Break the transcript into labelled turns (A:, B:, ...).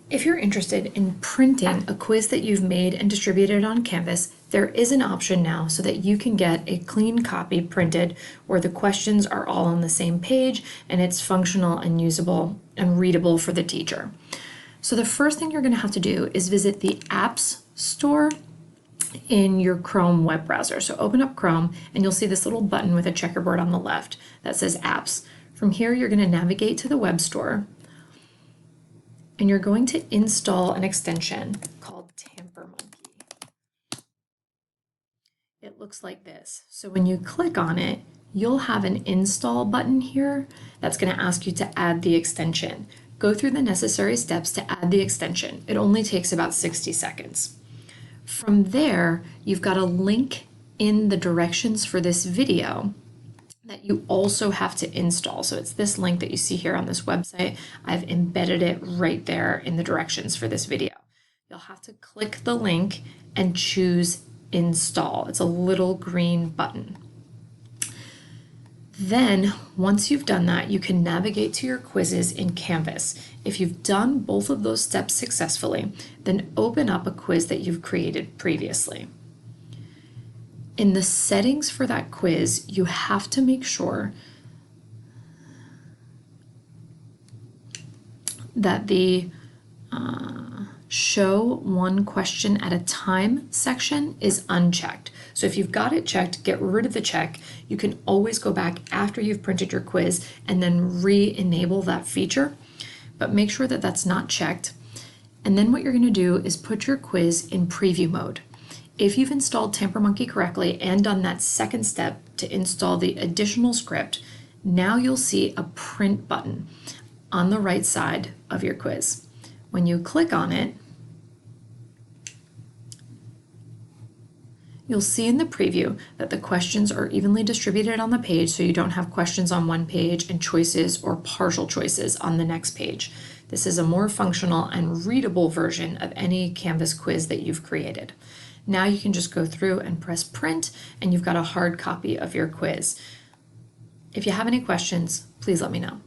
A: If you're interested in printing a quiz that you've made and distributed on Canvas, there is an option now so that you can get a clean copy printed where the questions are all on the same page and it's functional and usable and readable for the teacher. So the first thing you're going to have to do is visit the Apps Store in your Chrome web browser. So open up Chrome and you'll see this little button with a checkerboard on the left that says Apps. From here, you're going to navigate to the web store and you're going to install an extension called TamperMonkey. It looks like this. So when you click on it, you'll have an install button here that's going to ask you to add the extension. Go through the necessary steps to add the extension. It only takes about 60 seconds. From there, you've got a link in the directions for this video that you also have to install. So it's this link that you see here on this website. I've embedded it right there in the directions for this video. You'll have to click the link and choose install. It's a little green button. Then, once you've done that, you can navigate to your quizzes in Canvas. If you've done both of those steps successfully, then open up a quiz that you've created previously. In the settings for that quiz, you have to make sure that the show one question at a time section is unchecked. So if you've got it checked, get rid of the check. You can always go back after you've printed your quiz and then re-enable that feature, but make sure that that's not checked. And then what you're going to do is put your quiz in preview mode. If you've installed TamperMonkey correctly and done that second step to install the additional script, now you'll see a print button on the right side of your quiz. When you click on it, you'll see in the preview that the questions are evenly distributed on the page, so you don't have questions on one page and choices or partial choices on the next page. This is a more functional and readable version of any Canvas quiz that you've created. Now you can just go through and press print and you've got a hard copy of your quiz. If you have any questions, please let me know.